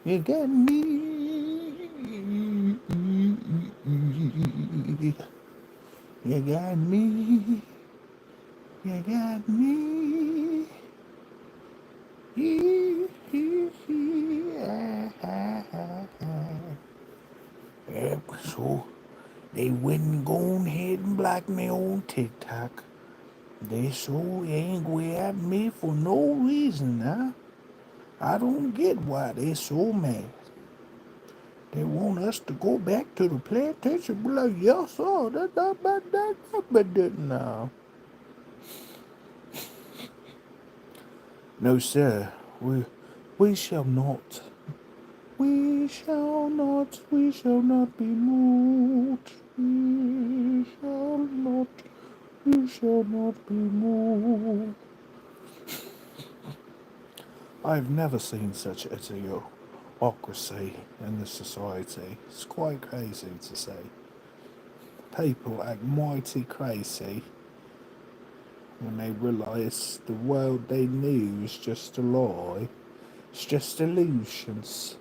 You got me. You got me. You got me. Yep, so they wouldn't go ahead and block me on TikTok. They so angry at me for no reason, huh? I don't get why they so mad. They want us to go back to the plantation. Be like, yes, sir. That. No. No, sir. We shall not. We shall not be moved. We shall not be moved. I've never seen such a theocracy in this society. It's quite crazy to say. People act mighty crazy when they realise the world they knew is just a lie. It's just illusions.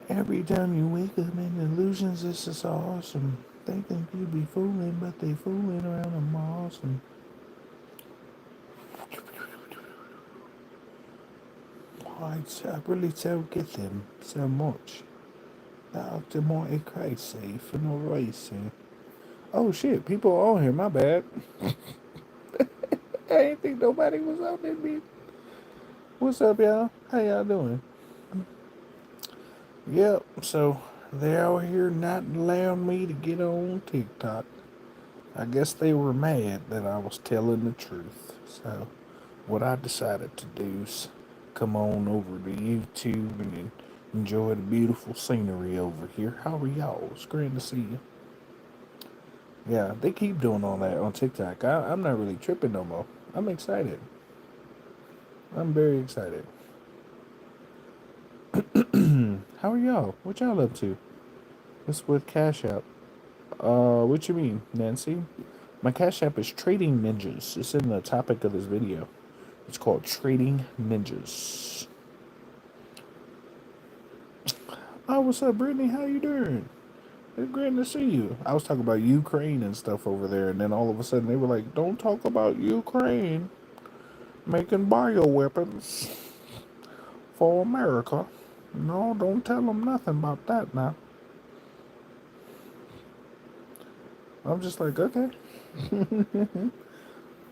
Every time you wake up in illusions, this is awesome. They think you be fooling, but they fooling around a Mars. And I really don't get them so much. They're acting mighty crazy for no reason. Oh shit, people are on here, my bad. I didn't think nobody was on there, bitch. What's up, y'all? How y'all doing? Yep, so they're out here not allowing me to get on TikTok. I guess they were mad that I was telling the truth. So what I decided to do is come on over to YouTube and enjoy the beautiful scenery over here. How are y'all? It's great to see you. Yeah, they keep doing all that on TikTok. I'm not really tripping no more. I'm excited. I'm very excited. How are y'all? What y'all up to? What's with Cashapp? What you mean, Nancy? My Cash App is Trading Ninjas. It's in the topic of this video. It's called Trading Ninjas. Oh, what's up, Brittany? How you doing? It's great to see you. I was talking about Ukraine and stuff over there, and then all of a sudden they were like, "Don't talk about Ukraine making bioweapons for America." No, don't tell them nothing about that now. I'm just like, okay.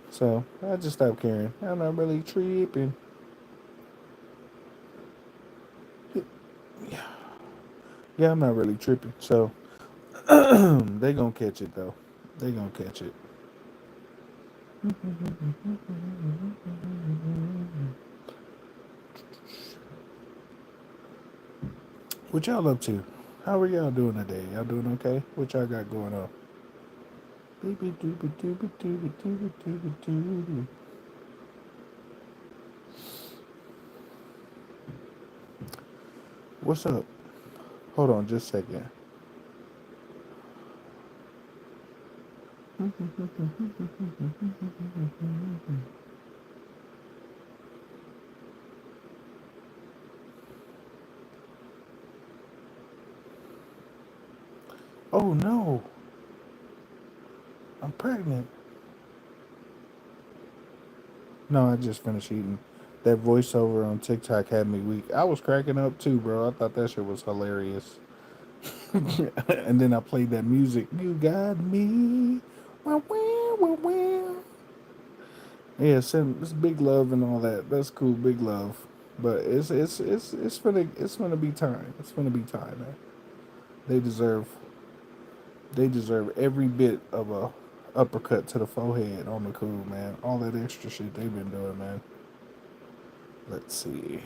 So I just stopped caring. I'm not really tripping. Yeah, I'm not really tripping. So they gonna catch it though. They gonna catch it. What y'all up to? How are y'all doing today? Y'all doing okay? What y'all got going on? What's up? Hold on just a second. Oh no, I'm pregnant. No, I just finished eating. That voiceover on TikTok had me weak. I was cracking up too, bro. I thought that shit was hilarious. And then I played that music. You got me. Wah, wah, wah, wah. Yeah, it's big love and all that. That's cool, big love. But it's gonna be time. It's gonna be time, man. They deserve they deserve every bit of a uppercut to the forehead on the cool, man. All that extra shit they've been doing, man. Let's see.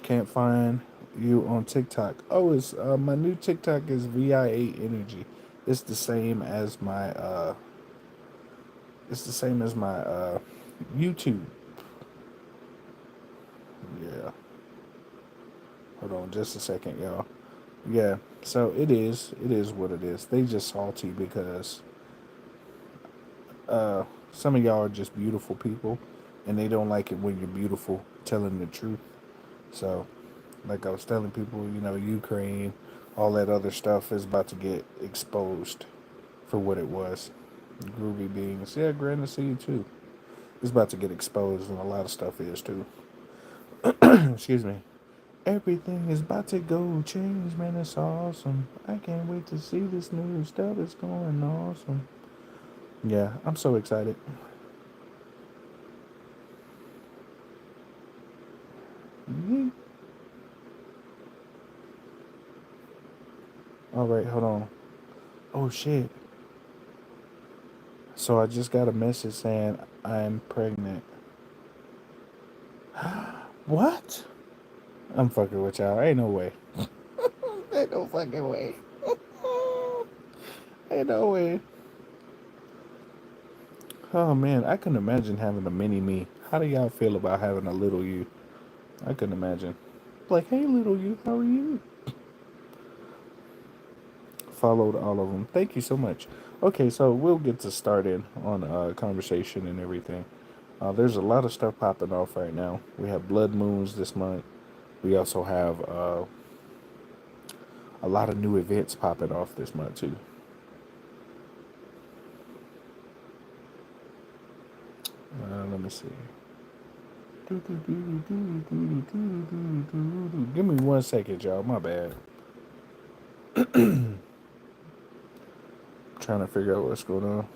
Can't find you on TikTok. Oh, it's my new TikTok is VIA Energy. It's the same as my YouTube. Yeah. Hold on just a second, y'all. Yeah. So it is what it is. They just salty because some of y'all are just beautiful people and they don't like it when you're beautiful telling the truth. So, like I was telling people, Ukraine, all that other stuff is about to get exposed for what it was. Groovy beings, yeah, grand to see you too. It's about to get exposed, and a lot of stuff is too. Excuse me. Everything is about to go change, man. It's awesome. I can't wait to see this new stuff. It's going awesome. Yeah, I'm so excited. Yeet. All right, hold on. Oh shit. So I just got a message saying I'm pregnant. What? I'm fucking with y'all. Ain't no way. Ain't no fucking way. Ain't no way. Oh man, I couldn't imagine having a mini me. How do y'all feel about having a little you? I couldn't imagine. Like, hey, little you, how are you? Followed all of them. Thank you so much. Okay, so we'll get to started on conversation and everything. There's a lot of stuff popping off right now. We have blood moons this month. We also have a lot of new events popping off this month too. Let me see. Give me 1 second, y'all. My bad. Trying to figure out what's going on.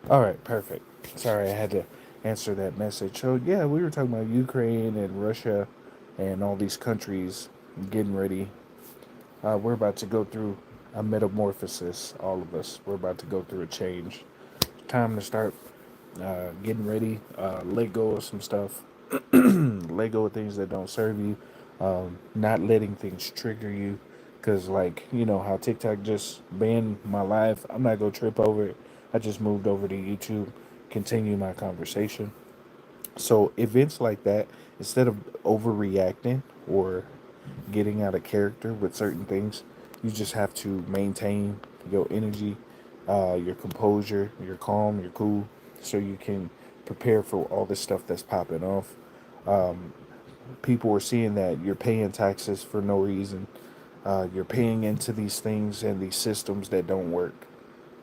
All right, perfect. Sorry, I had to answer that message. So yeah, we were talking about Ukraine and Russia and all these countries getting ready. We're about to go through a metamorphosis. All of us. We're about to go through a change. Time to start getting ready. Let go of some stuff. Let go of things that don't serve you. Not letting things trigger you. Because, like, you know how TikTok just banned my life. I'm not going to trip over it. I just moved over to YouTube, continue my conversation. So, events like that, instead of overreacting or getting out of character with certain things, you just have to maintain your energy, your composure, your calm, your cool, so you can prepare for all this stuff that's popping off. People are seeing that you're paying taxes for no reason. You're paying into these things and these systems that don't work.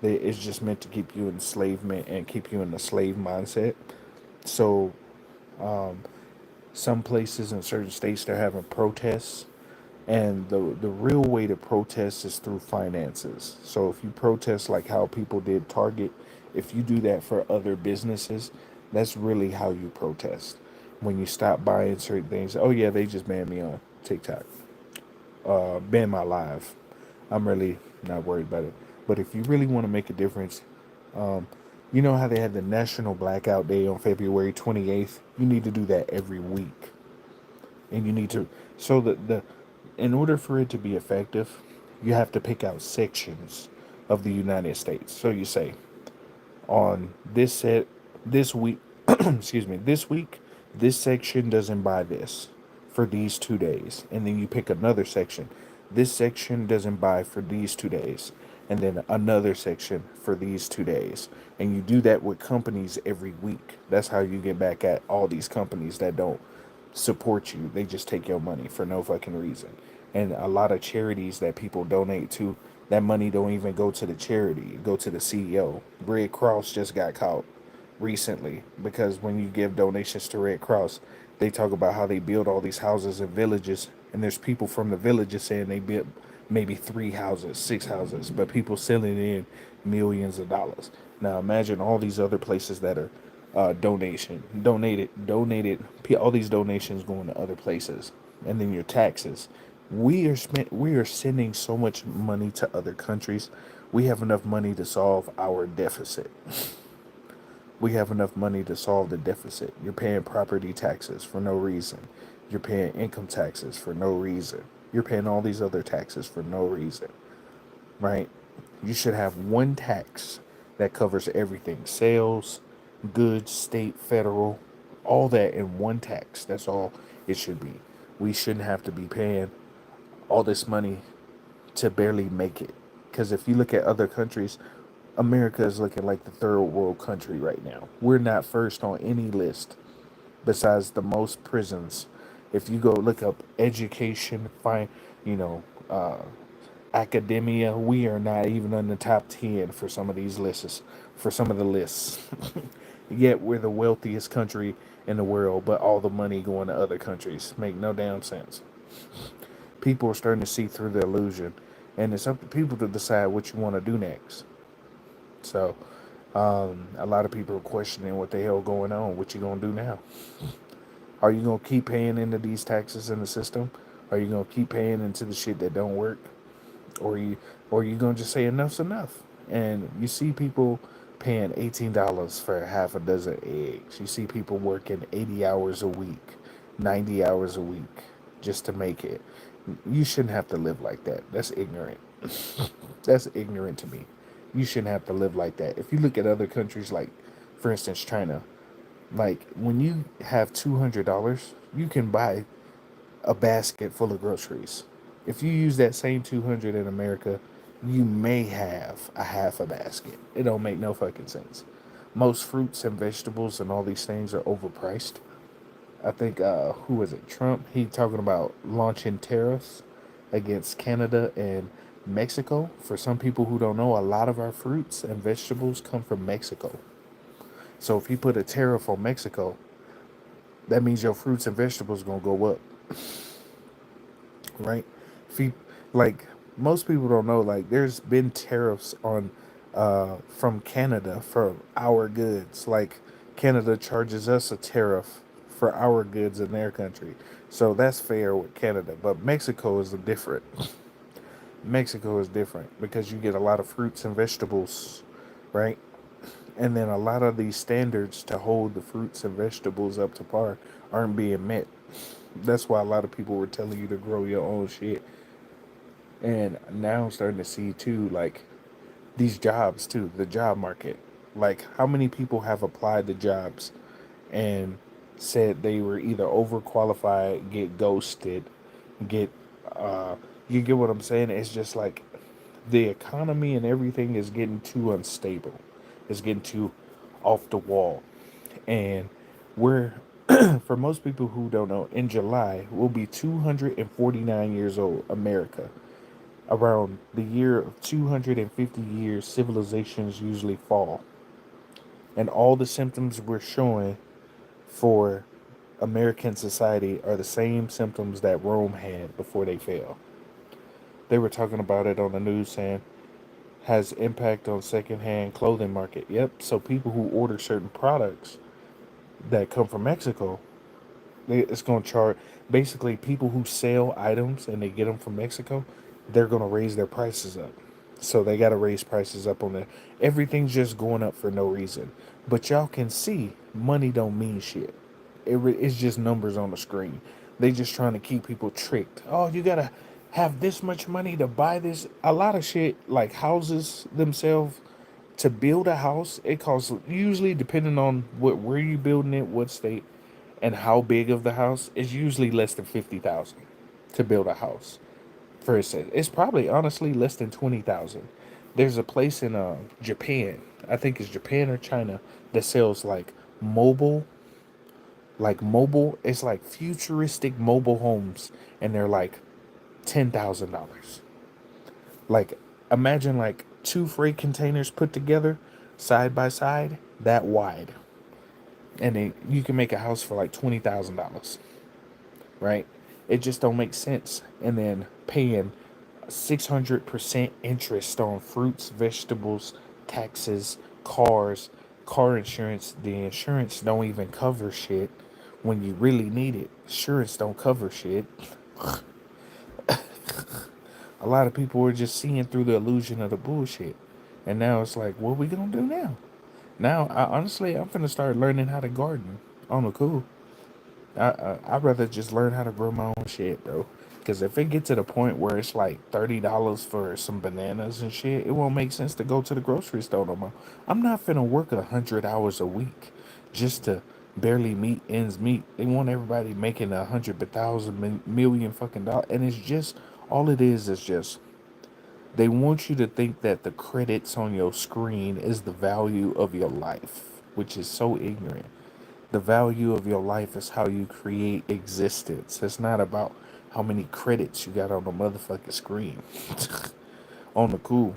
It's just meant to keep you in enslavement and keep you in the slave mindset. So, some places in certain states they're having protests, and the real way to protest is through finances. So if you protest like how people did Target, if you do that for other businesses, that's really how you protest. When you stop buying certain things, oh yeah, they just banned me on TikTok, banned my live. I'm really not worried about it. But if you really want to make a difference, you know how they had the National Blackout Day on February 28th? You need to do that every week. And you need to, so that in order for it to be effective, you have to pick out sections of the United States. So you say, on this week, excuse me, this week, this section doesn't buy this for these 2 days. And then you pick another section. This section doesn't buy for these 2 days. And then another section for these 2 days. And you do that with companies every week. That's how you get back at all these companies that don't support you. They just take your money for no fucking reason. And a lot of charities that people donate to, that money don't even go to the charity, it go to the CEO. Red Cross just got caught recently because when you give donations to Red Cross, they talk about how they build all these houses and villages, and there's people from the villages saying they built maybe 3 houses, 6 houses, but people selling in millions of dollars. Now imagine all these other places that are donated. All these donations going to other places, and then your taxes. We are sending so much money to other countries. We have enough money to solve our deficit. We have enough money to solve the deficit. You're paying property taxes for no reason. You're paying income taxes for no reason. You're paying all these other taxes for no reason, right? You should have one tax that covers everything: sales, goods, state, federal, All that in one tax. That's all it should be. We shouldn't have to be paying all this money to barely make it. Because if you look at other countries, America is looking like the third world country right now. We're not first on any list besides the most prisons. If you go look up education, find, you know, academia, we are not even on the top 10 for some of these lists, for some of the lists. Yet we're the wealthiest country in the world, but all the money going to other countries. Make no damn sense. People are starting to see through the illusion, and it's up to people to decide what you want to do next. So, a lot of people are questioning what the hell going on. What you gonna do now? Are you gonna keep paying into these taxes in the system? Are you gonna keep paying into the shit that don't work? Or you gonna just say enough's enough? And you see people paying $18 for half a dozen eggs. You see people working 80 hours a week, 90 hours a week just to make it. You shouldn't have to live like that. That's ignorant. That's ignorant to me. You shouldn't have to live like that. If you look at other countries like, for instance, China, like when you have $200, you can buy a basket full of groceries. If you use that same 200 in America, you may have a half a basket. It don't make no fucking sense. Most fruits and vegetables and all these things are overpriced. I think who was it? Trump. He talking about launching tariffs against Canada and Mexico. For some people who don't know, a lot of our fruits and vegetables come from Mexico. So if you put a tariff on Mexico, that means your fruits and vegetables gonna go up, right? If you, like most people don't know, like there's been tariffs on from Canada for our goods. Like Canada charges us a tariff for our goods in their country, so that's fair with Canada. But Mexico is different. Mexico is different because you get a lot of fruits and vegetables, right? And then a lot of these standards to hold the fruits and vegetables up to par aren't being met. That's why a lot of people were telling you to grow your own shit. And now I'm starting to see too, like these jobs too, the job market. Like how many people have applied to jobs and said they were either overqualified, get ghosted, get you get what I'm saying? It's just like the economy and everything is getting too unstable. It's getting too off the wall. And we're for most people who don't know, in July we'll be 249 years old, America. Around the year of 250 years, civilizations usually fall. And all the symptoms we're showing for American society are the same symptoms that Rome had before they fell. They were talking about it on the news saying has impact on secondhand clothing market. Yep. So people who order certain products that come from Mexico, it's going to charge basically people who sell items and they get them from Mexico, they're going to raise their prices up. So they got to raise prices up on that. Everything's just going up for no reason. But y'all can see money don't mean shit. It's just numbers on the screen. They just trying to keep people tricked. Oh, you got to have this much money to buy this. A lot of shit like houses themselves, to build a house, it costs usually depending on what where you building it, what state, and how big of the house is usually less than 50,000 to build a house. For instance, it's probably honestly less than 20,000. There's a place in Japan, I think it's Japan or China, that sells mobile, mobile. It's like futuristic mobile homes, and they're like $10,000. Like imagine like two freight containers put together side by side that wide, and then you can make a house for like $20,000, right? It just don't make sense. And then paying 600% interest on fruits, vegetables, taxes, cars, car insurance. The insurance don't even cover shit when you really need it. Insurance don't cover shit. A lot of people were just seeing through the illusion of the bullshit. And now it's like, what we gonna do now? Now, I'm finna start learning how to garden on the cool. I'd rather just learn how to grow my own shit, bro. Because if it get to the point where it's like $30 for some bananas and shit, it won't make sense to go to the grocery store no more. I'm not finna work 100 hours a week just to barely meet ends meet. They want everybody making 100,000 million fucking dollars, and it's just all it is just they want you to think that the credits on your screen is the value of your life, which is so ignorant. The value of your life is how you create existence. It's not about how many credits you got on the motherfucking screen. On the cool.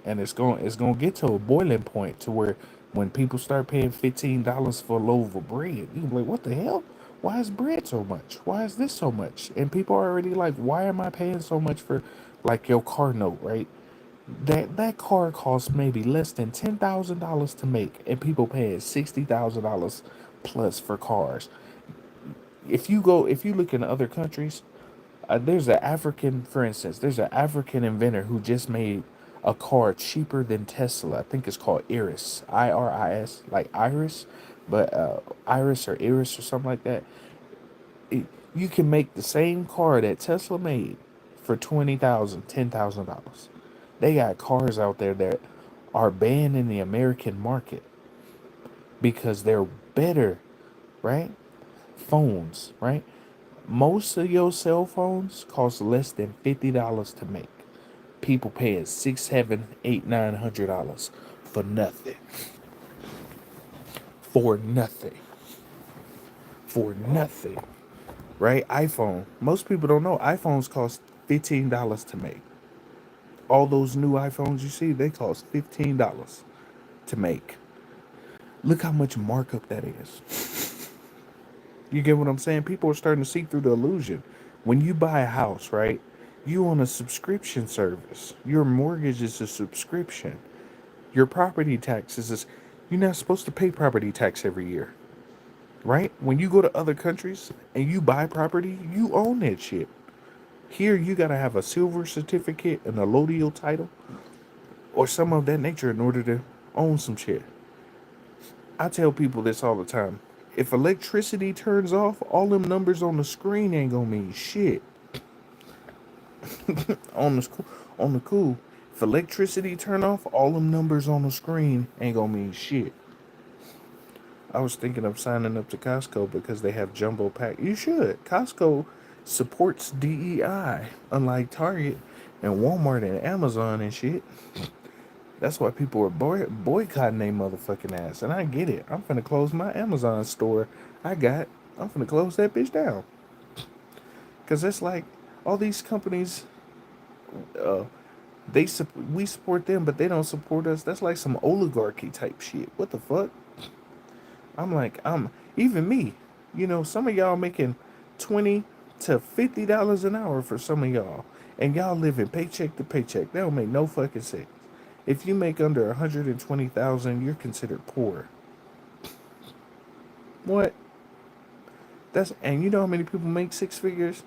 And it's gonna get to a boiling point to where when people start paying $15 for a loaf of bread, you be like, what the hell? Why is bread so much? Why is this so much? And people are already like, why am I paying so much for like your car note, right? That car costs maybe less than $10,000 to make, and people paying $60,000 plus for cars. If you look in other countries, there's an African, for instance, there's an African inventor who just made a car cheaper than Tesla. I think it's called Iris, Iris, like Iris, but Iris or Iris or something like that. It, you can make the same car that Tesla made for $10,000. They got cars out there that are banned in the American market because they're better, right? Phones, right? Most of your cell phones cost less than $50 to make. People paying six, seven, eight, $900 for nothing. For nothing. For nothing. Right? iPhone. Most people don't know iPhones cost $15 to make. All those new iPhones you see, they cost $15 to make. Look how much markup that is. You get what I'm saying? People are starting to see through the illusion. When you buy a house, right? You on a subscription service. Your mortgage is a subscription. Your property taxes is you're not supposed to pay property tax every year, right? When you go to other countries and you buy property, you own that shit. Here you gotta have a silver certificate, an allodial title, or some of that nature in order to own some shit. I tell people this all the time. If electricity turns off, all them numbers on the screen ain't gonna mean shit. on the on the cool. If electricity turn off, all them numbers on the screen ain't gonna mean shit. I was thinking of signing up to Costco because they have jumbo pack. You should. Costco supports DEI, unlike Target and Walmart and Amazon and shit. That's why people are boycotting they motherfucking ass. And I get it. I'm finna close my Amazon store I got. I'm finna close that bitch down. Because it's like all these companies, uh, we support them, but they don't support us. That's like some oligarchy type shit. What the fuck? I'm like, even me. You know, some of y'all making $20 to $50 an hour for some of y'all, and y'all living paycheck to paycheck. That don't make no fucking sense. If you make under 120,000, you're considered poor. What? And you know how many people make six figures?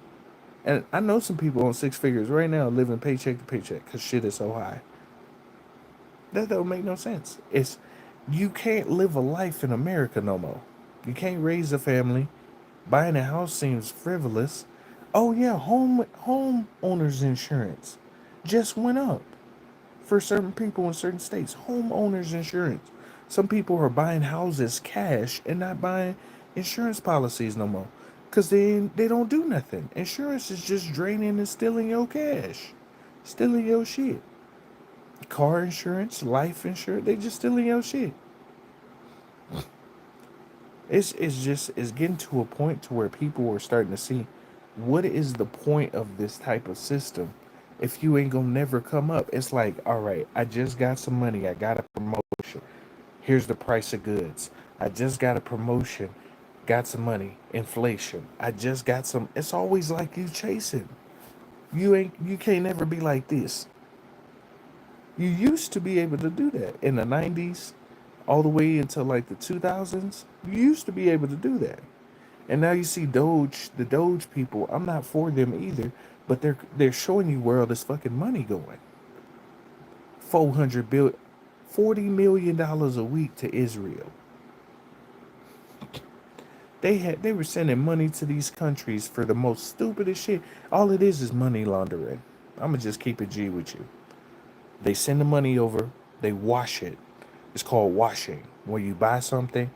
And I know some people on six figures right now living paycheck to paycheck because shit is so high. That don't make no sense. You can't live a life in America no more. You can't raise a family. Buying a house seems frivolous. Oh yeah, homeowners insurance just went up for certain people in certain states. Homeowners insurance. Some people are buying houses cash and not buying insurance policies no more because they don't do nothing. Insurance is just draining and stealing your cash, stealing your shit. Car insurance, life insurance, they just stealing your shit. It's getting to a point to where people are starting to see what is the point of this type of system if you ain't gonna never come up. It's like, all right, I just got some money, I got a promotion. Here's the price of goods. I just got a promotion, got some money, inflation. I just got some. It's always like you chasing. You can't never be like this. You used to be able to do that in the 90s all the way until like the 2000s. You used to be able to do that. And now you see the Doge people. I'm not for them either, but they're showing you where all this fucking money going. 40 million dollars a week to Israel. They were sending money to these countries for the most stupidest shit. All it is money laundering. I'ma just keep it G with you. They send the money over, they wash it. It's called washing. When you buy something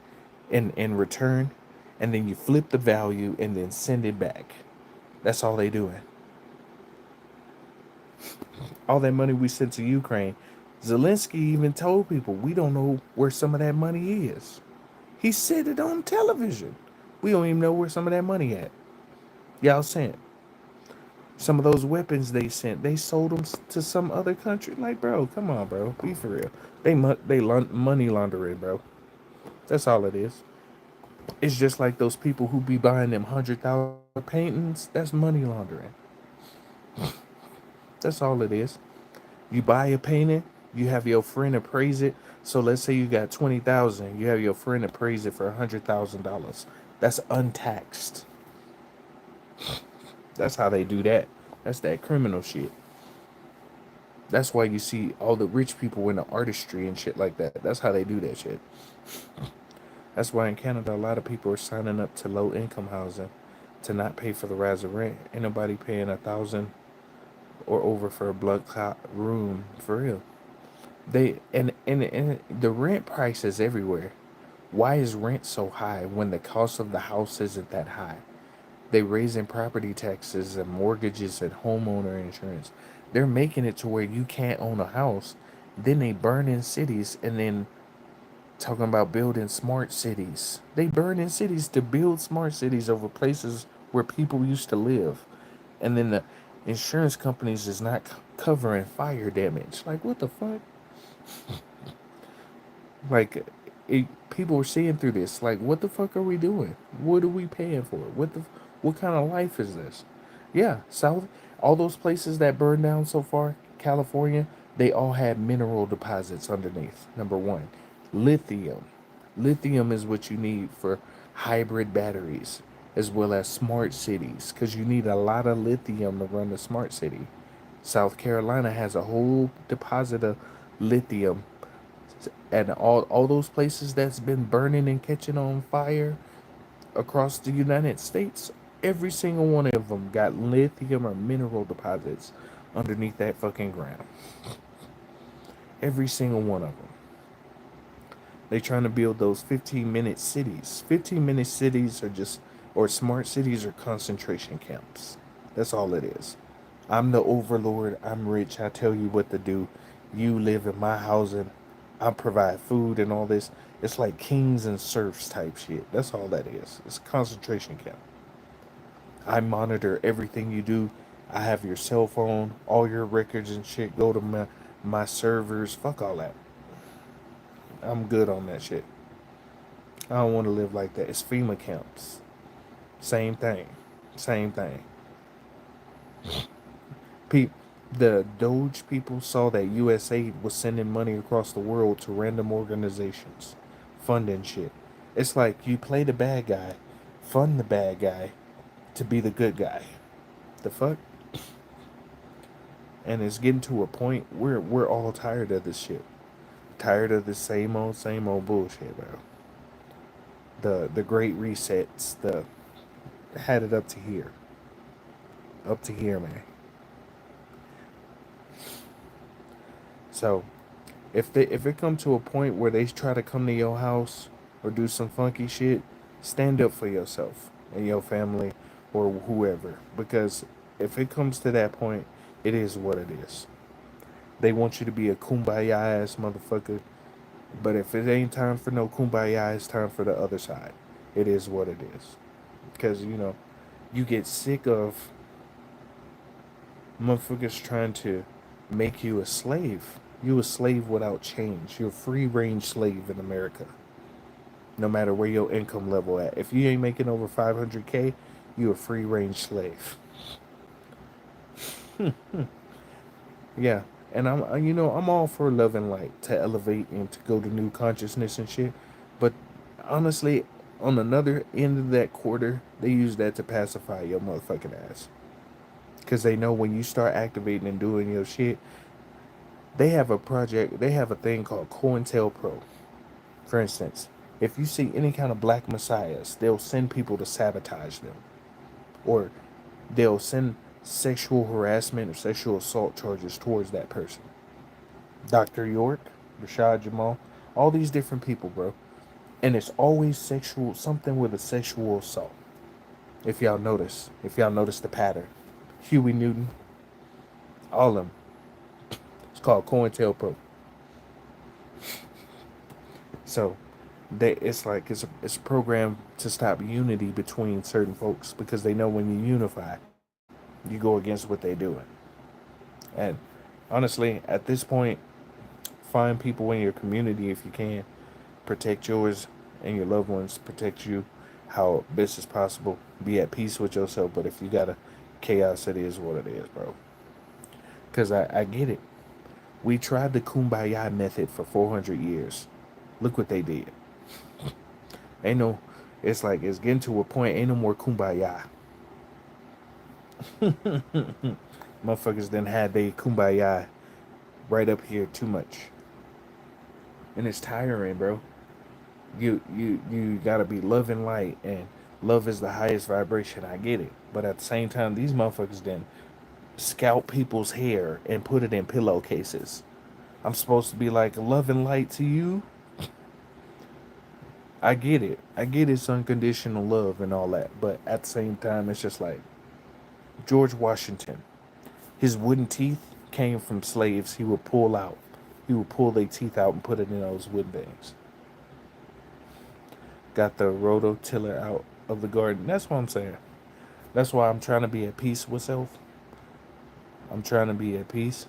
in return, and then you flip the value and then send it back. That's all they doing. All that money we sent to Ukraine, Zelensky even told people we don't know where some of that money is. He said it on television. We don't even know where some of that money at. Y'all sent some of those weapons they sent. They sold them to some other country. Like, bro, come on, bro, be for real. Money laundering, bro. That's all it is. It's just like those people who be buying them $100,000 paintings. That's money laundering. That's all it is. You buy a painting, you have your friend appraise it. So let's say you got 20,000, you have your friend appraise it for $100,000. That's untaxed. That's how they do that. That's that criminal shit. That's why you see all the rich people in the artistry and shit like that. That's how they do that shit. That's why in Canada a lot of people are signing up to low income housing to not pay for the rise of rent. Ain't nobody paying 1,000 or over for a blood clot room for real. They and the rent prices everywhere. Why is rent so high when the cost of the house isn't that high? They raising property taxes and mortgages and homeowner insurance. They're making it to where you can't own a house. Then they burn in cities and then talking about building smart cities. They burn in cities to build smart cities over places where people used to live. And then the insurance companies is not covering fire damage. Like, what the fuck? Like, people are seeing through this. Like, what the fuck are we doing? What are we paying for? What kind of life is this? Yeah, all those places that burned down so far, California, they all had mineral deposits underneath. Number one, lithium. Lithium is what you need for hybrid batteries as well as smart cities because you need a lot of lithium to run a smart city. South Carolina has a whole deposit of lithium, and all those places that's been burning and catching on fire across the United States, every single one of them got lithium or mineral deposits underneath that fucking ground. Every single one of them. They trying to build those 15-minute cities. 15-minute cities are just, or smart cities, or concentration camps. That's all it is. I'm the overlord. I'm rich. I tell you what to do. You live in my housing. I provide food and all this. It's like kings and serfs type shit. That's all that is. It's a concentration camp. I monitor everything you do. I have your cell phone, all your records and shit go to my servers. Fuck all that. I'm good on that shit. I don't want to live like that. It's FEMA camps. Same thing. Same thing. Pe- the Doge people saw that USAID was sending money across the world to random organizations, funding shit. It's like you play the bad guy, fund the bad guy to be the good guy. The fuck? And it's getting to a point where we're all tired of this shit. Tired of the same old bullshit, bro. The great resets, the had it up to here. Up to here, man. So if it come to a point where they try to come to your house or do some funky shit, stand up for yourself and your family or whoever. Because if it comes to that point, it is what it is. They want you to be a kumbaya ass motherfucker. But if it ain't time for no kumbaya, it's time for the other side. It is what it is. Because, you get sick of motherfuckers trying to make you a slave. You a slave without change. You're a free range slave in America. No matter where your income level at. If you ain't making over 500K, you a free range slave. Yeah. And I'm all for love and light to elevate and to go to new consciousness and shit. But honestly, on another end of that quarter, they use that to pacify your motherfucking ass. Because they know when you start activating and doing your shit, they have a thing called COINTELPRO. For instance, if you see any kind of black messiahs, they'll send people to sabotage them. Or they'll send sexual harassment or sexual assault charges towards that person. Dr. York, Rashad Jamal, all these different people, bro. And it's always sexual, something with a sexual assault. If y'all notice the pattern, Huey Newton, all of them. It's called COINTELPRO. So, it's a program to stop unity between certain folks because they know when you unify, you go against what they're doing. And honestly, at this point, find people in your community if you can. Protect yours and your loved ones. Protect you how best as possible. Be at peace with yourself. But if you got a chaos, it is what it is, bro. Because I get it. We tried the kumbaya method for 400 years. Look what they did. Ain't no, it's like it's getting to a point, ain't no more kumbaya. Motherfuckers then had they kumbaya right up here too much. And it's tiring, bro. You gotta be love and light, and love is the highest vibration. I get it. But at the same time, these motherfuckers then scalp people's hair and put it in pillowcases. I'm supposed to be like love and light to you. I get it. I get it's unconditional love and all that. But at the same time, it's just like George Washington. His wooden teeth came from slaves. He would pull out. He would pull their teeth out and put it in those wooden things. Got the rototiller out of the garden. That's what I'm saying. That's why I'm trying to be at peace with self. I'm trying to be at peace.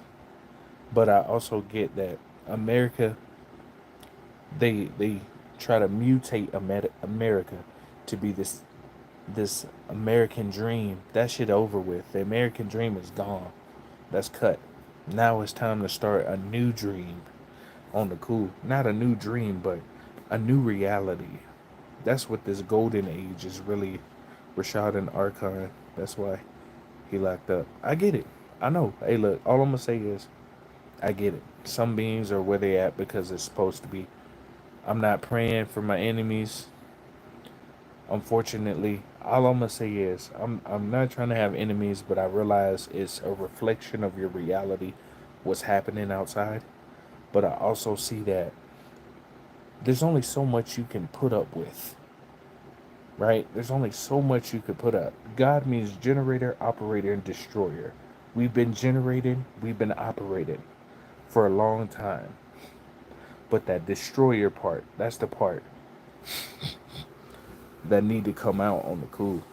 But I also get that America, they try to mutate America to be this American dream. That shit over with. The American dream is gone. That's cut. Now it's time to start a new dream on the cool. Not a new dream, but a new reality. That's what this golden age is really. Rashad and Archon. That's why he locked up. I get it. I know. Hey, look. All I'm gonna say is, I get it. Some beings are where they at because it's supposed to be. I'm not praying for my enemies. Unfortunately, all I'm gonna say is I'm not trying to have enemies, but I realize it's a reflection of your reality, what's happening outside. But I also see that there's only so much you can put up with, right? There's only so much you could put up. God means generator, operator, and destroyer. We've been generated, we've been operated for a long time. But that destroyer part, that's the part that need to come out on the cool.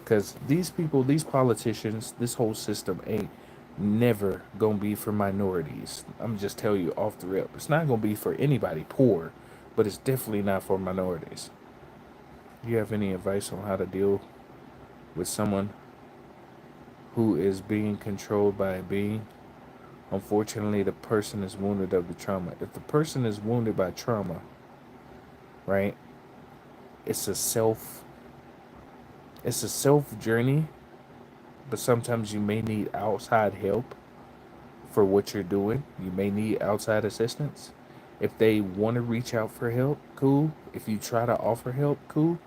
Because these people, these politicians, this whole system ain't never gonna be for minorities. I'm just telling you off the rip. It's not gonna be for anybody poor, but it's definitely not for minorities. Do you have any advice on how to deal with someone who is being controlled by a being? Unfortunately, the person is wounded of the trauma. If the person is wounded by trauma, right, it's a self journey, but sometimes you may need outside help for what you're doing. You may need outside assistance. If they want to reach out for help, cool. If you try to offer help, cool.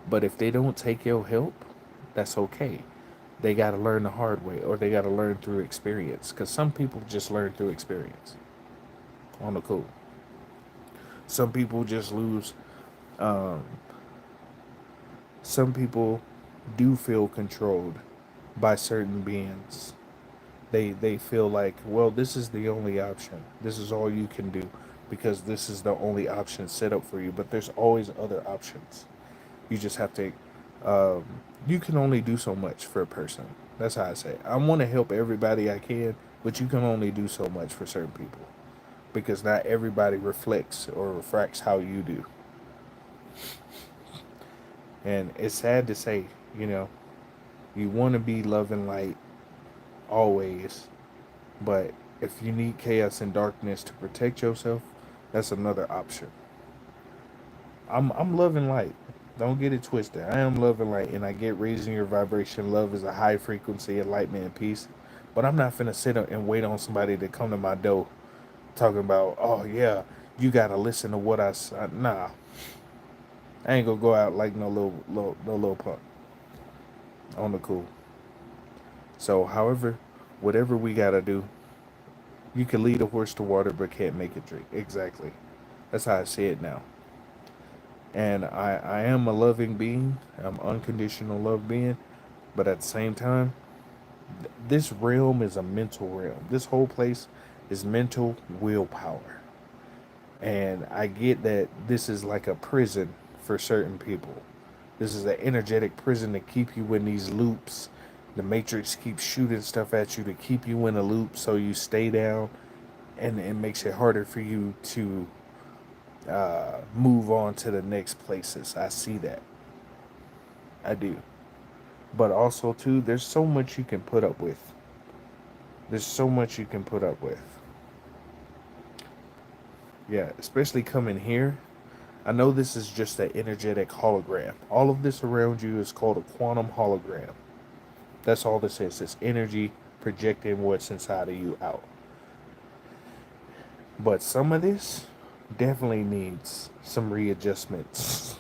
But if they don't take your help, that's okay. They got to learn the hard way, or they got to learn through experience. Because some people just learn through experience. On the cool. Some people just lose. Um, some people do feel controlled by certain beings. They feel like, well, this is the only option. This is all you can do because this is the only option set up for you. But there's always other options. You just have to. Um, you can only do so much for a person. That's how I say it. I want to help everybody I can, but you can only do so much for certain people because not everybody reflects or refracts how you do. And it's sad to say, you know, you want to be love and light always, but if you need chaos and darkness to protect yourself, that's another option. I'm love and light. Don't get it twisted. I am love and light, and I get raising your vibration. Love is a high frequency, enlightenment, and peace. But I'm not finna sit up and wait on somebody to come to my door talking about, oh yeah, you gotta listen to what I said. Nah, I ain't gonna go out like no little punk on the cool. So, however, whatever we gotta do, you can lead a horse to water but can't make it drink. Exactly. That's how I see it now. And I am a loving being. I'm unconditional love being. But at the same time, this realm is a mental realm. This whole place is mental willpower. And I get that this is like a prison for certain people. This is an energetic prison to keep you in these loops. The Matrix keeps shooting stuff at you to keep you in a loop so you stay down, and it makes it harder for you to move on to the next places. I see that. I do. But also, too, there's so much you can put up with. There's so much you can put up with. Yeah, especially coming here. I know this is just an energetic hologram. All of this around you is called a quantum hologram. That's all this is. It's energy projecting what's inside of you out. But some of this definitely needs some readjustments.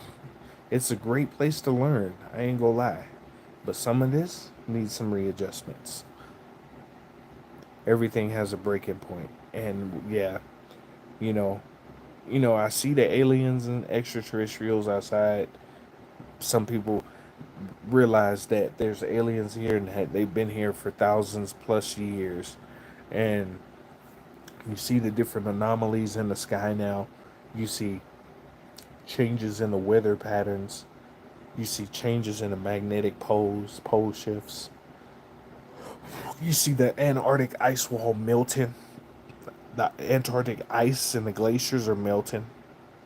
It's a great place to learn. I ain't gonna lie. But some of this needs some readjustments. Everything has a breaking point. And yeah, you know, I see the aliens and extraterrestrials outside. Some people realize that there's aliens here and that they've been here for thousands plus years. And you see the different anomalies in the sky now. You see changes in the weather patterns. You see changes in the magnetic poles, pole shifts. You see the Antarctic ice wall melting. The Antarctic ice and the glaciers are melting.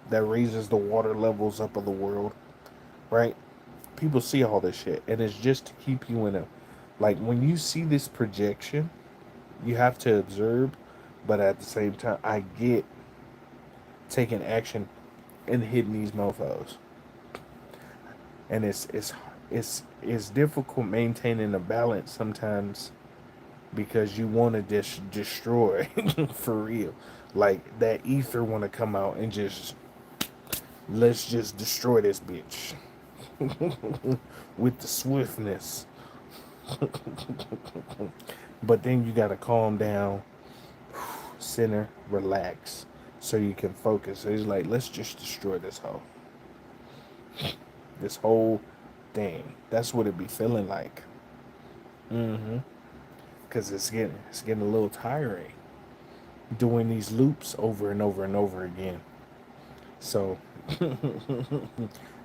That raises the water levels up of the world, right? People see all this shit, and it's just to keep you in a, like, when you see this projection, you have to observe, but at the same time, I get taking action and hitting these mofos. And it's difficult maintaining a balance sometimes because you want to destroy for real. Like that ether want to come out and just let's just destroy this bitch with the swiftness. But then you gotta calm down, center, relax, so you can focus. So it's like let's just destroy this whole thing. That's what it be feeling like. Mm-hmm. Cause it's getting a little tiring doing these loops over and over and over again. So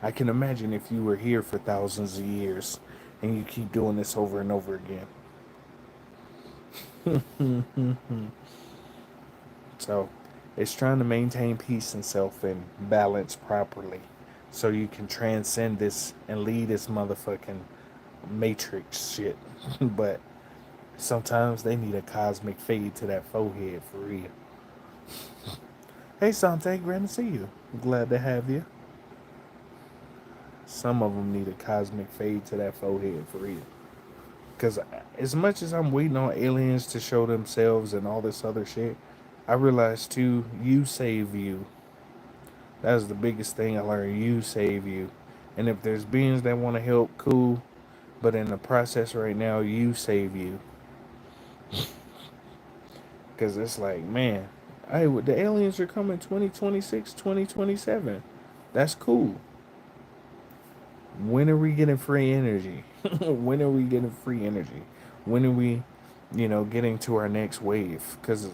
I can imagine if you were here for thousands of years and you keep doing this over and over again. So it's trying to maintain peace and self and balance properly so you can transcend this and lead this motherfucking matrix shit. But sometimes they need a cosmic fade to that forehead for real. Hey Sante, glad to see you. Glad to have you. Some of them need a cosmic fade to that forehead for real. Because as much as I'm waiting on aliens to show themselves and all this other shit, I realized too, you save you. That was the biggest thing I learned. You save you. And if there's beings that want to help, cool. But in the process right now, you save you. Because it's like, man, the aliens are coming 2026, 2027. That's cool. When are we getting free energy? When are we getting free energy? When are we, getting to our next wave? Because,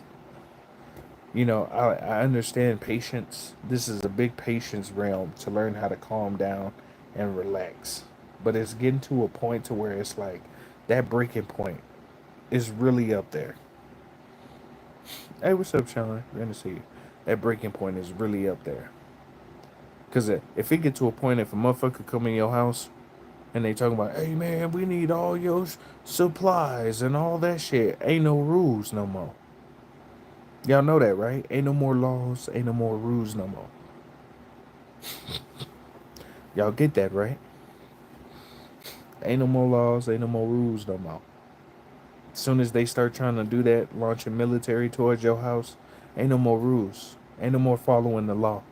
I understand patience. This is a big patience realm to learn how to calm down and relax. But it's getting to a point to where it's like that breaking point is really up there. Hey, what's up, Sean? Good to see you. That breaking point is really up there. Because if it get to a point, if a motherfucker come in your house and they talking about, hey man, we need all your supplies and all that shit, ain't no rules no more. Y'all know that, right? Ain't no more laws, ain't no more rules no more. Y'all get that, right? Ain't no more laws, ain't no more rules no more. As soon as they start trying to do that, launching military towards your house, ain't no more rules. Ain't no more following the law.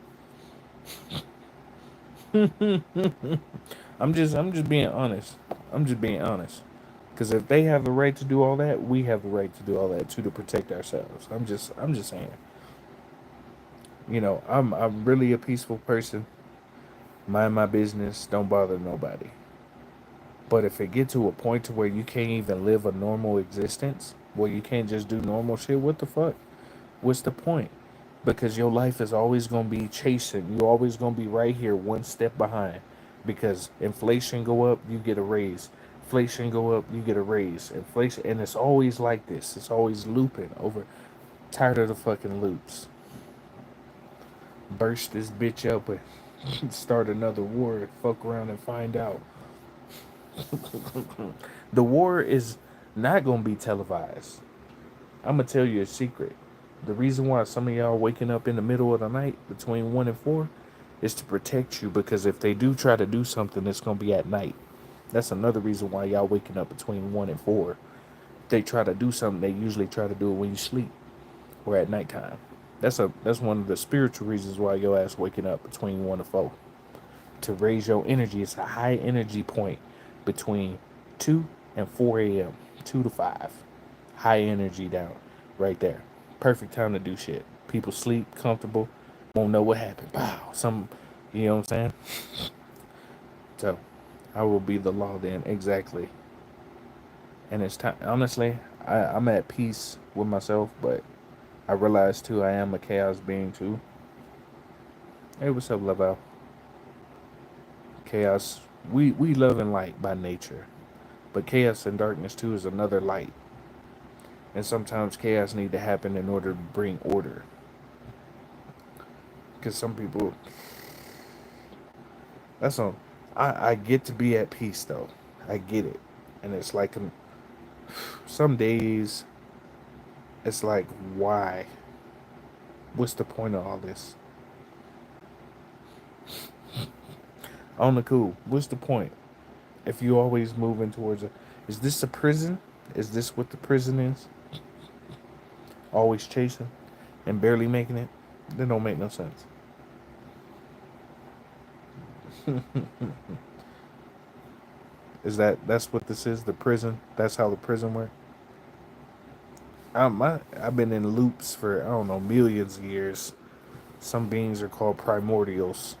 I'm just being honest. I'm just being honest. Because if they have the right to do all that, we have the right to do all that too to protect ourselves. I'm just saying. I'm really a peaceful person. Mind my business, don't bother nobody. But if it get to a point to where you can't even live a normal existence, where you can't just do normal shit, what the fuck? What's the point? Because your life is always gonna be chasing. You're always gonna be right here, one step behind. Because inflation go up, you get a raise. Inflation go up, you get a raise. Inflation, and it's always like this. It's always looping over. Tired of the fucking loops. Burst this bitch up and start another war. Fuck around and find out. The war is not gonna be televised. I'm gonna tell you a secret. The reason why some of y'all waking up in the middle of the night between 1 and 4 is to protect you, because if they do try to do something, it's gonna be at night. That's another reason why y'all waking up between 1 and 4. If they try to do something, they usually try to do it when you sleep or at nighttime. That's one of the spiritual reasons why your ass waking up between 1 and 4, to raise your energy. It's a high energy point between 2 and 4 a.m. 2 to 5. High energy down right there. Perfect time to do shit. People sleep comfortable, won't know what happened. Wow, you know what I'm saying? So, I will be the law then, exactly. And it's time. Honestly, I'm at peace with myself, but I realize too I am a chaos being too. Hey, what's up, Laval? Chaos. We love and light by nature, but chaos and darkness too is another light. And sometimes chaos need to happen in order to bring order. Because some people, that's all. I get to be at peace though. I get it, and it's like some days it's like, why? What's the point of all this? On the cool, what's the point? If you always moving towards is this a prison? Is this what the prison is? Always chasing and barely making it? That don't make no sense. That's what this is? The prison? That's how the prison works? I've been in loops for, I don't know, millions of years. Some beings are called primordials,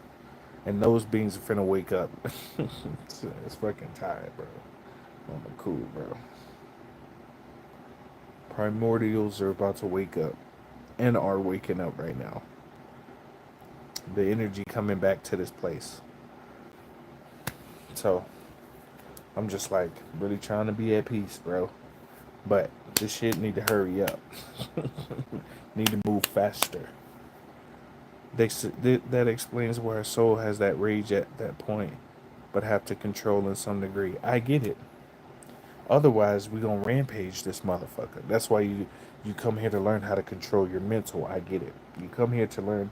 and those beings are finna wake up. It's fucking tired, bro. I'm cool, bro. Primordials are about to wake up, and are waking up right now. The energy coming back to this place. So I'm just like really trying to be at peace, bro. But this shit need to hurry up. Need to move faster. That explains why our soul has that rage at that point, but have to control in some degree. I get it. Otherwise, we gonna rampage this motherfucker. That's why you come here to learn how to control your mental. I get it. You come here to learn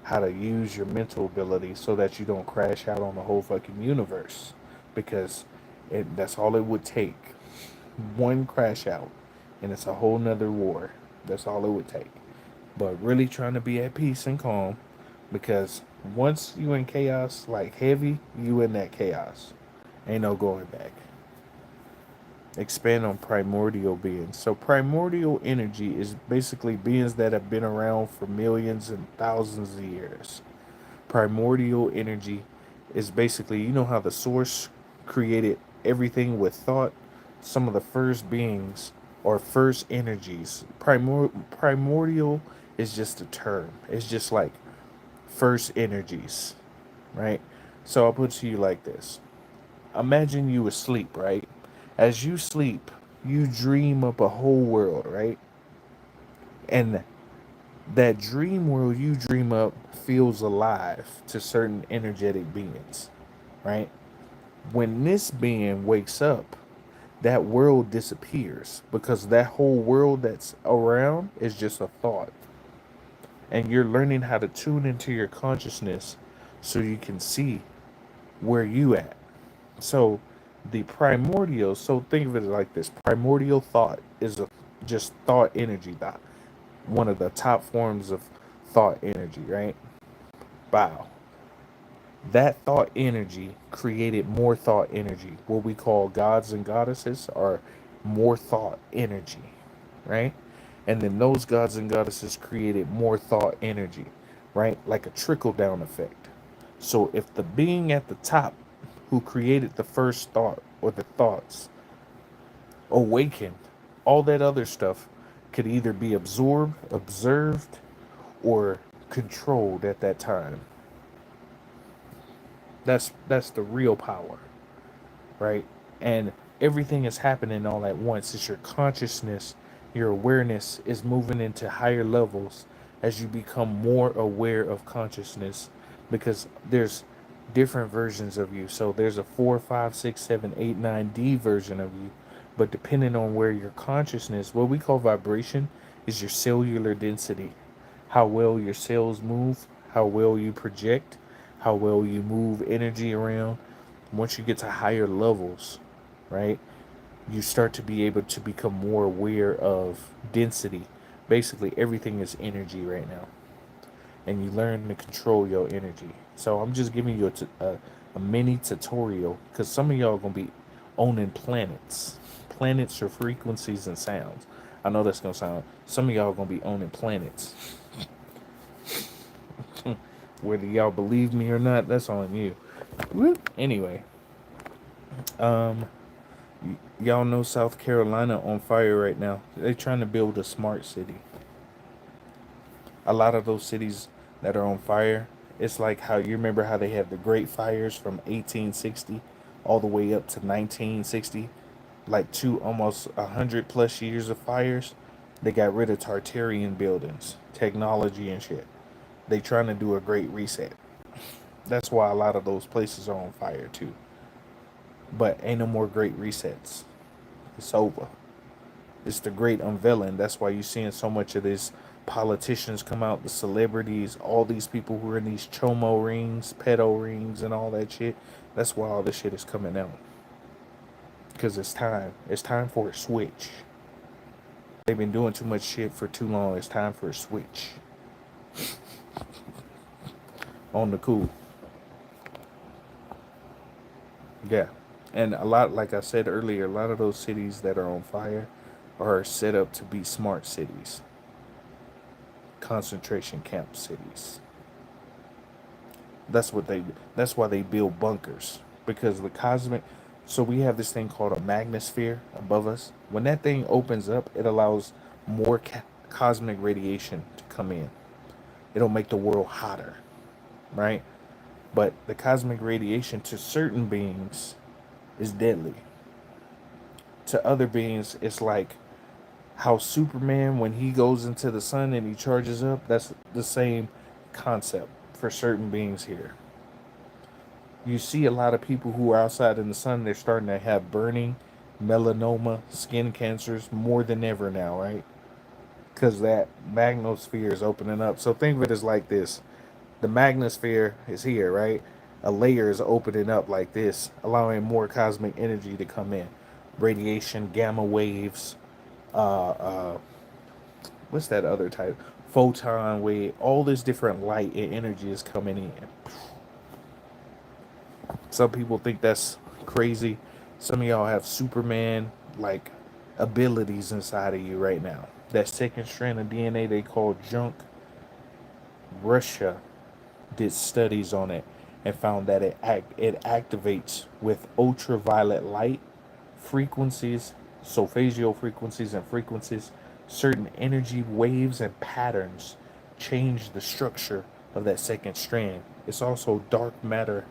how to use your mental ability so that you don't crash out on the whole fucking universe, because that's all it would take. One crash out, and it's a whole nother war. That's all it would take. But really trying to be at peace and calm, because once you in chaos, like heavy, you in that chaos. Ain't no going back. Expand on primordial beings. So primordial energy is basically beings that have been around for millions and thousands of years. Primordial energy is basically, you know how the source created everything with thought? Some of the first beings or first energies. Primordial is just a term. It's just like first energies, right? So I'll put it to you like this. Imagine you asleep, right? As you sleep, you dream up a whole world, right? And that dream world you dream up feels alive to certain energetic beings, right? When this being wakes up, that world disappears, because that whole world that's around is just a thought. And you're learning how to tune into your consciousness so you can see where you at. So the primordial, so think of it like this: primordial thought is just thought energy, that one of the top forms of thought energy, right? Wow. That thought energy created more thought energy. What we call gods and goddesses are more thought energy, right? And then those gods and goddesses created more thought energy, right? Like a trickle down effect. So if the being at the top who created the first thought or the thoughts awakened, all that other stuff could either be absorbed, observed, or controlled at that time. That's the real power, right? And everything is happening all at once. It's your consciousness, your awareness is moving into higher levels as you become more aware of consciousness, because there's different versions of you. So there's a 4, 5, 6, 7, 8, 9D version of you. But depending on where your consciousness, what we call vibration, is your cellular density. How well your cells move, how well you project, how well you move energy around. Once you get to higher levels, right, you start to be able to become more aware of density. Basically, everything is energy right now, and you learn to control your energy. So I'm just giving you a mini tutorial, because some of y'all are gonna be owning planets. Planets are frequencies and sounds. I know that's gonna sound. Some of y'all are gonna be owning planets. Whether y'all believe me or not, that's on you. Whoop. Anyway, um, y'all know South Carolina on fire right now. They're trying to build a smart city. A lot of those cities that are on fire, it's like how you remember how they had the Great Fires from 1860 all the way up to 1960, like two almost 100+ years of fires. They got rid of Tartarian buildings, technology and shit. They trying to do a great reset. That's why a lot of those places are on fire too. But ain't no more great resets. It's over. It's the great unveiling. That's why you're seeing so much of this politicians come out, the celebrities, all these people who are in these chomo rings, pedo rings, and all that shit. That's why all this shit is coming out. Because it's time. It's time for a switch. They've been doing too much shit for too long. It's time for a switch. On the cool. Yeah. And a lot, like I said earlier, a lot of those cities that are on fire are set up to be smart cities, concentration camp cities. That's what they. That's why they build bunkers, because the cosmic. So we have this thing called a magnosphere above us. When that thing opens up, it allows more cosmic radiation to come in. It'll make the world hotter, right? But the cosmic radiation to certain beings is deadly. To other beings, it's like how Superman, when he goes into the sun and he charges up, that's the same concept for certain beings here. You see a lot of people who are outside in the sun, they're starting to have burning, melanoma, skin cancers more than ever now, right? Because that magnosphere is opening up. So think of it as like this: the magnosphere is here, right? A layer is opening up like this, allowing more cosmic energy to come in. Radiation, gamma waves, uh, uh, what's that other type? Photon wave, all this different light and energy is coming in. Some people think that's crazy. Some of y'all have Superman like abilities inside of you right now. That second strand of DNA they call junk. Russia did studies on it and found that it activates with ultraviolet light frequencies, so phasal frequencies and frequencies, certain energy waves and patterns change the structure of that second strand. It's also dark matter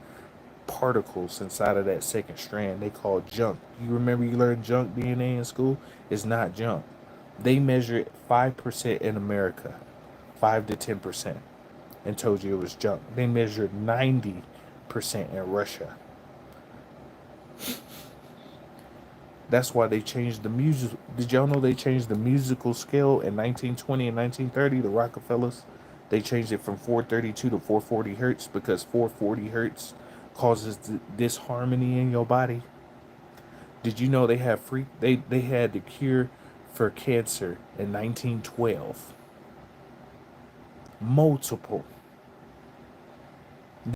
particles inside of that second strand they call junk. You remember you learned junk DNA in school? It's not junk. They measured 5% in America, 5 to 10%, and told you it was junk. They measured 90% in Russia. That's why they changed the music. Did y'all know they changed the musical scale in 1920 and 1930? The Rockefellers, they changed it from 432 to 440 hertz because 440 hertz causes disharmony in your body. Did you know they had the cure for cancer in 1912? Multiple.